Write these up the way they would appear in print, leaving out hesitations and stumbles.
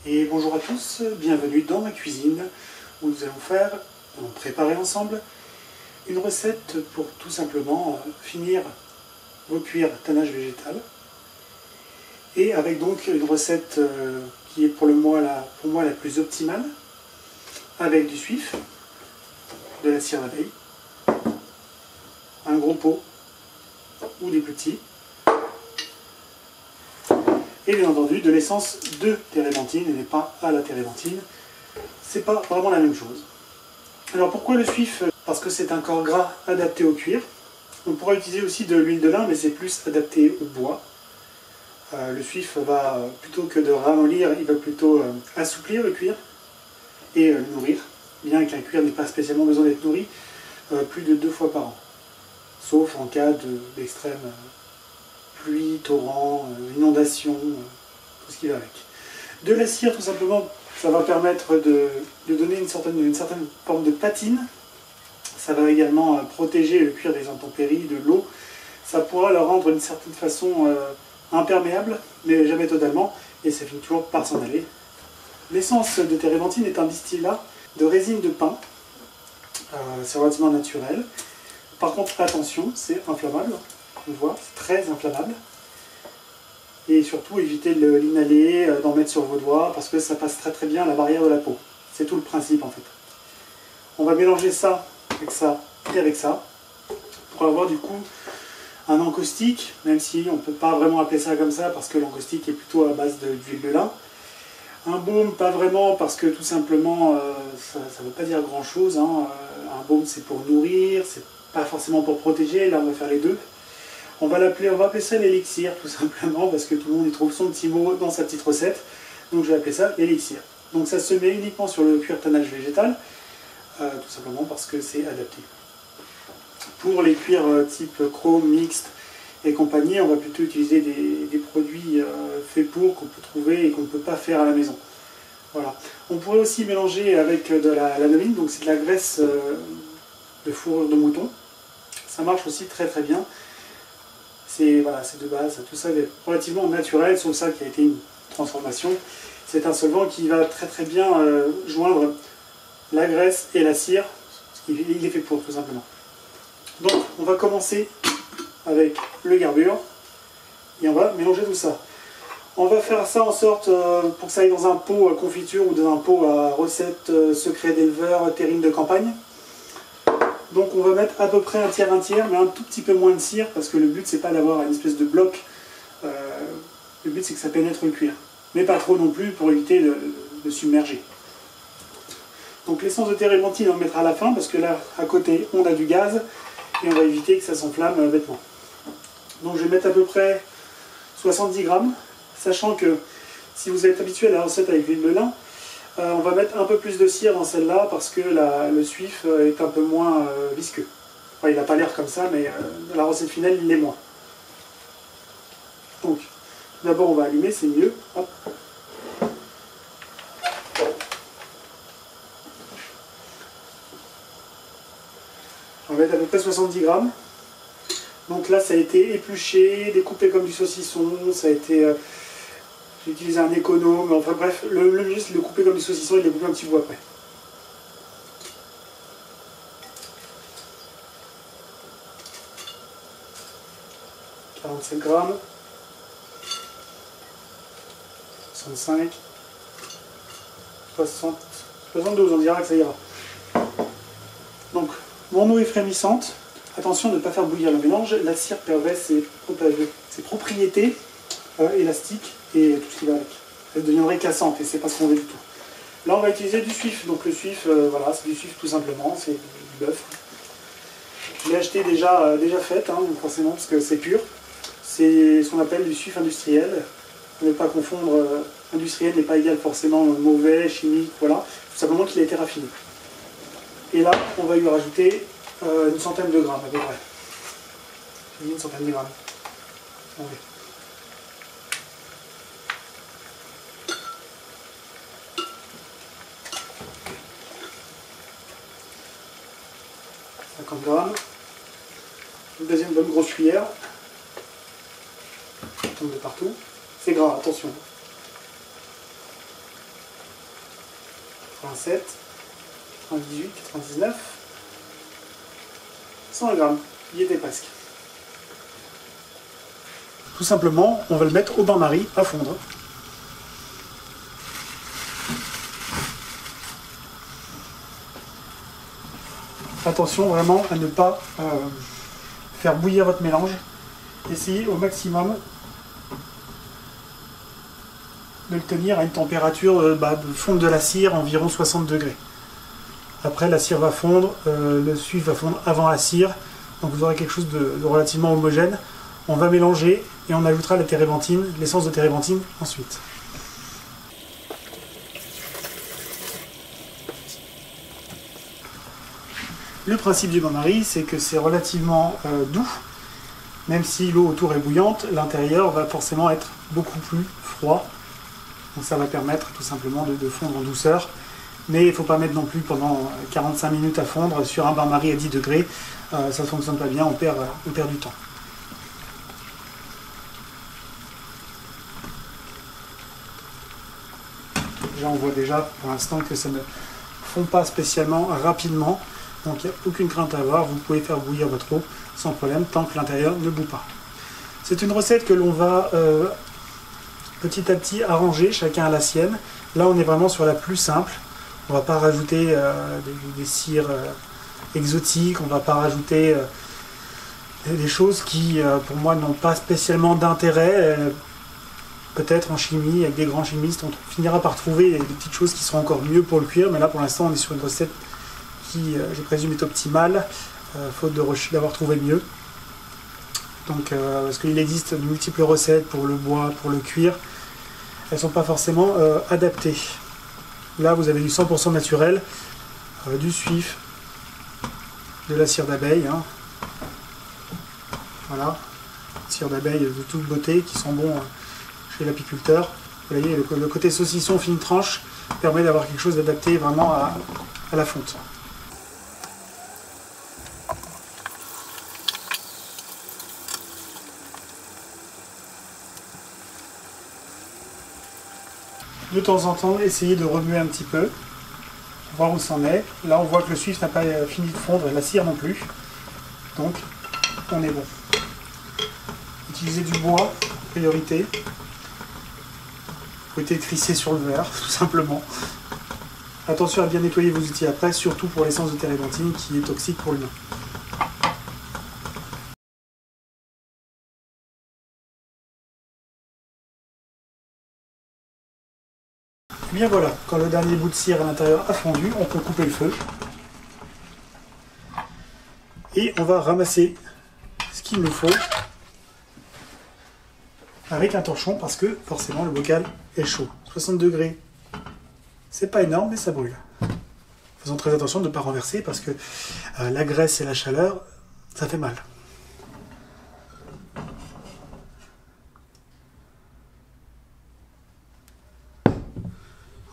Et bonjour à tous, bienvenue dans ma cuisine où nous allons préparer ensemble une recette pour tout simplement finir vos cuirs tannage végétal. Et avec donc une recette qui est pour moi la plus optimale, avec du suif, de la cire d'abeille, un gros pot ou des petits, et bien entendu de l'essence de térébenthine et pas à la térébenthine. C'est pas vraiment la même chose. Alors pourquoi le suif? Parce que c'est un corps gras adapté au cuir. On pourra utiliser aussi de l'huile de lin, mais c'est plus adapté au bois. Le suif va, plutôt que de ramollir, il va plutôt assouplir le cuir et le nourrir, bien qu'un cuir n'ait pas spécialement besoin d'être nourri plus de 2 fois par an, sauf en cas d'extrême pluie, torrent, inondation, tout ce qui va avec. De la cire, tout simplement, ça va permettre de donner une certaine forme de patine. Ça va également protéger le cuir des intempéries, de l'eau. Ça pourra le rendre d'une certaine façon imperméable, mais jamais totalement, et ça finit toujours par s'en aller. L'essence de térébenthine est un distillat de résine de pin. C'est relativement naturel. Par contre, attention, c'est inflammable. On voit, c'est très inflammable. Et surtout, évitez de l'inhaler, d'en mettre sur vos doigts, parce que ça passe très très bien à la barrière de la peau. C'est tout le principe en fait. On va mélanger ça et avec ça, pour avoir du coup un encaustique, même si on ne peut pas vraiment appeler ça comme ça, parce que l'encaustique est plutôt à base d'huile de lin. Un baume, pas vraiment, parce que tout simplement, ça ne veut pas dire grand chose. Hein. Un baume, c'est pour nourrir, c'est pas forcément pour protéger, là on va faire les deux. On va appeler ça l'élixir, tout simplement, parce que tout le monde y trouve son petit mot dans sa petite recette. Donc je vais appeler ça l'élixir. Donc ça se met uniquement sur le cuir tannage végétal, tout simplement parce que c'est adapté. Pour les cuirs type chrome, mixte et compagnie, on va plutôt utiliser des produits faits pour, qu'on peut trouver et qu'on ne peut pas faire à la maison. Voilà. On pourrait aussi mélanger avec de la lanoline, donc c'est de la graisse de fourrure de mouton. Ça marche aussi très très bien. C'est de base, tout ça est relativement naturel, sauf ça qui a été une transformation. C'est un solvant qui va très très bien joindre la graisse et la cire, parce qu'il est fait pour tout simplement. Donc on va commencer avec le garbure et on va mélanger tout ça. On va faire ça en sorte pour que ça aille dans un pot à confiture ou dans un pot à recette secret d'éleveur, terrine de campagne. Donc on va mettre à peu près un tiers, mais un tout petit peu moins de cire, parce que le but c'est pas d'avoir une espèce de bloc, le but c'est que ça pénètre le cuir. Mais pas trop non plus pour éviter de submerger. Donc l'essence de térébenthine on le mettra à la fin, parce que là à côté on a du gaz, et on va éviter que ça s'enflamme bêtement. Donc je vais mettre à peu près 70 grammes, sachant que si vous êtes habitué à la recette avec l'huile de lin, on va mettre un peu plus de cire dans celle-là parce que le suif est un peu moins visqueux. Enfin, il n'a pas l'air comme ça, mais dans la recette finale, il l'est moins. Donc, d'abord, on va allumer, c'est mieux. Hop. On va mettre à peu près 70 grammes. Donc là, ça a été épluché, découpé comme du saucisson, ça a été... J'ai utilisé un économe, enfin bref, le mieux c'est de le couper comme du saucisson et de le couper un petit bout après. « 47 grammes, 65, 60, 72, on dira que ça ira. Donc, mon eau est frémissante. Attention de ne pas faire bouillir le mélange, la cire perdrait ses propriétés élastiques et tout ce qui va avec. Elle deviendrait cassante et c'est pas ce qu'on veut du tout. Là on va utiliser du suif, donc le suif, voilà, c'est du suif tout simplement, c'est du bœuf. Je l'ai acheté déjà fait, hein, forcément parce que c'est pur. C'est ce qu'on appelle du suif industriel. Ne pas confondre, industriel n'est pas égal forcément mauvais, chimique, voilà. Tout simplement qu'il a été raffiné. Et là on va lui rajouter une centaine de grammes à peu près. J'ai mis une centaine de grammes. Oui. Grammes. Une deuxième bonne grosse cuillère. Ça tombe de partout. C'est gras, attention. 87, 98, 99, 100 grammes. Il y était presque. Tout simplement, on va le mettre au bain-marie à fondre. Attention vraiment à ne pas faire bouillir votre mélange. Essayez au maximum de le tenir à une température de fonte de la cire, environ 60 degrés. Après, la cire va fondre, le suif va fondre avant la cire, donc vous aurez quelque chose de relativement homogène. On va mélanger et on ajoutera la térébenthine, l'essence de térébenthine ensuite. Le principe du bain-marie, c'est que c'est relativement doux, même si l'eau autour est bouillante, l'intérieur va forcément être beaucoup plus froid. Donc ça va permettre tout simplement de fondre en douceur. Mais il ne faut pas mettre non plus pendant 45 minutes à fondre sur un bain-marie à 10 degrés. Ça ne fonctionne pas bien, on perd du temps. Là, on voit déjà pour l'instant que ça ne fond pas spécialement rapidement. Donc il n'y a aucune crainte à avoir, vous pouvez faire bouillir votre eau sans problème tant que l'intérieur ne bout pas. C'est une recette que l'on va petit à petit arranger, chacun à la sienne. Là on est vraiment sur la plus simple. On ne va pas rajouter des cires exotiques, on ne va pas rajouter des choses qui pour moi n'ont pas spécialement d'intérêt. Peut-être en chimie, avec des grands chimistes, on finira par trouver des petites choses qui seront encore mieux pour le cuire, mais là pour l'instant on est sur une recette qui, je présume, est optimale, faute d'avoir trouvé mieux. Donc, parce qu'il existe de multiples recettes pour le bois, pour le cuir, elles ne sont pas forcément adaptées. Là, vous avez du 100% naturel, du suif, de la cire d'abeille. Hein. Voilà, cire d'abeille de toute beauté, qui sont bons chez l'apiculteur. Vous voyez, le côté saucisson fine tranche permet d'avoir quelque chose d'adapté vraiment à la fonte. De temps en temps, essayez de remuer un petit peu, voir où c'en est. Là, on voit que le suif n'a pas fini de fondre et la cire non plus. Donc, on est bon. Utilisez du bois, priorité. Vous pouvez trisser sur le verre, tout simplement. Attention à bien nettoyer vos outils après, surtout pour l'essence de térébenthine qui est toxique pour l'humain. Bien voilà, quand le dernier bout de cire à l'intérieur a fondu, on peut couper le feu. Et on va ramasser ce qu'il nous faut avec un torchon parce que forcément le bocal est chaud. 60 degrés, c'est pas énorme mais ça brûle. Faisons très attention de ne pas renverser parce que la graisse et la chaleur, ça fait mal.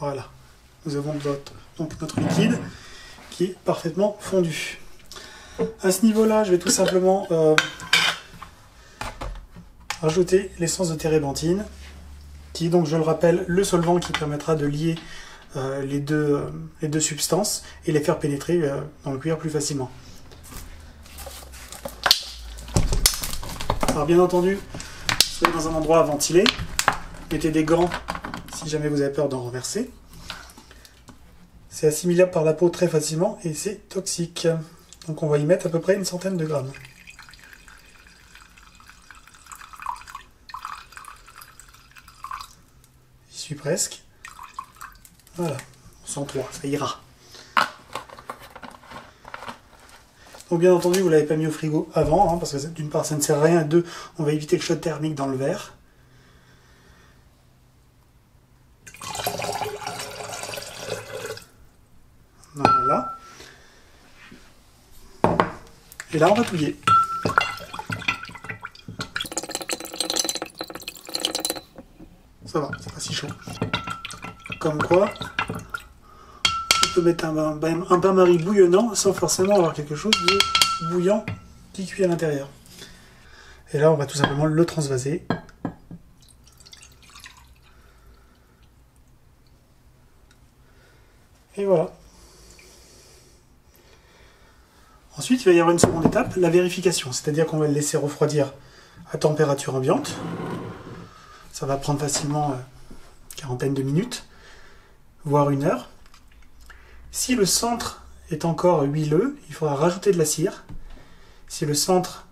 Voilà, nous avons donc notre liquide qui est parfaitement fondu. À ce niveau-là, je vais tout simplement rajouter l'essence de térébenthine, qui est donc, je le rappelle, le solvant qui permettra de lier les deux substances et les faire pénétrer dans le cuir plus facilement. Alors bien entendu, soyez dans un endroit ventilé, mettez des gants si jamais vous avez peur d'en renverser. C'est assimilable par la peau très facilement et c'est toxique. Donc on va y mettre à peu près une centaine de grammes. J'y suis presque. Voilà, 103, ça ira. Donc bien entendu, vous ne l'avez pas mis au frigo avant, hein, parce que d'une part ça ne sert à rien, et deux, on va éviter le choc thermique dans le verre. Voilà. Et là, on va touiller. Ça va, c'est pas si chaud. Comme quoi, on peut mettre un bain-marie bouillonnant sans forcément avoir quelque chose de bouillant qui cuit à l'intérieur. Et là, on va tout simplement le transvaser. Et voilà. Ensuite, il va y avoir une seconde étape, la vérification. C'est-à-dire qu'on va le laisser refroidir à température ambiante. Ça va prendre facilement quarantaine de minutes, voire 1 heure. Si le centre est encore huileux, il faudra rajouter de la cire. Si le centre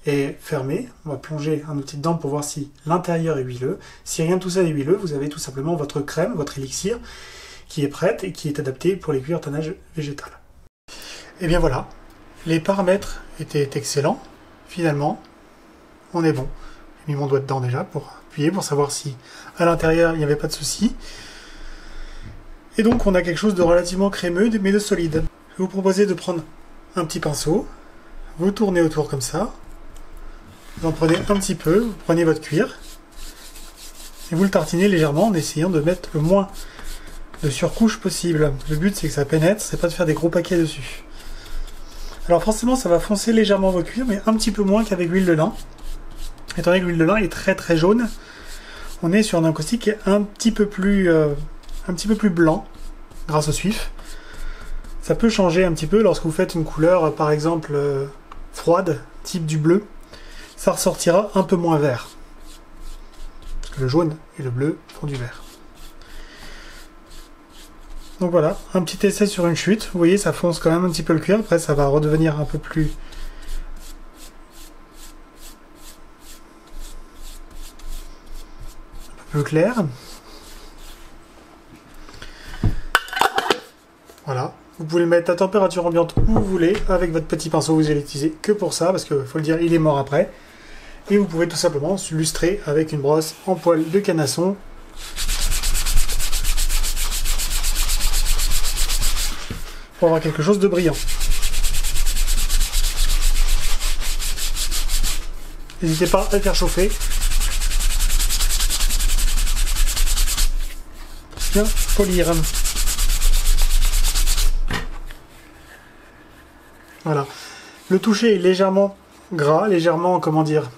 est fermé, on va plonger un outil dedans pour voir si l'intérieur est huileux. Si rien de tout ça est huileux, vous avez tout simplement votre crème, votre élixir, qui est prête et qui est adaptée pour les cuirs tannage végétal. Et bien voilà, les paramètres étaient excellents. Finalement, on est bon. J'ai mis mon doigt dedans déjà pour appuyer, pour savoir si à l'intérieur il n'y avait pas de souci. Et donc on a quelque chose de relativement crémeux mais de solide. Je vais vous proposer de prendre un petit pinceau, vous tournez autour comme ça, vous en prenez un petit peu, vous prenez votre cuir et vous le tartinez légèrement en essayant de mettre le moins de surcouche possible. Le but c'est que ça pénètre, c'est pas de faire des gros paquets dessus. Alors forcément ça va foncer légèrement vos cuirs, mais un petit peu moins qu'avec l'huile de lin. Étant donné que l'huile de lin est très jaune, on est sur un encaustique qui est un petit peu plus blanc grâce au suif. Ça peut changer un petit peu lorsque vous faites une couleur par exemple froide, type du bleu. Ça ressortira un peu moins vert. Parce que le jaune et le bleu font du vert. Donc voilà, un petit essai sur une chute. Vous voyez, ça fonce quand même un petit peu le cuir. Après, ça va redevenir un peu plus clair. Voilà. Vous pouvez le mettre à température ambiante où vous voulez. Avec votre petit pinceau, vous allez l'utiliser que pour ça. Parce qu'il faut le dire, il est mort après. Et vous pouvez tout simplement lustrer avec une brosse en poil de canasson. Pour avoir quelque chose de brillant. N'hésitez pas à le faire chauffer. Bien polir. Voilà. Le toucher est légèrement gras, légèrement, comment dire,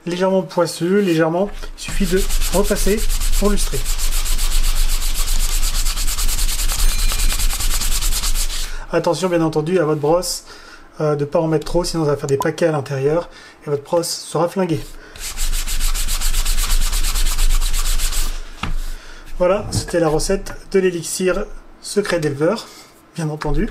légèrement poisseux, légèrement. Il suffit de repasser pour lustrer. Attention bien entendu à votre brosse de ne pas en mettre trop, sinon ça va faire des paquets à l'intérieur et votre brosse sera flinguée. Voilà, c'était la recette de l'élixir secret d'éleveur, bien entendu.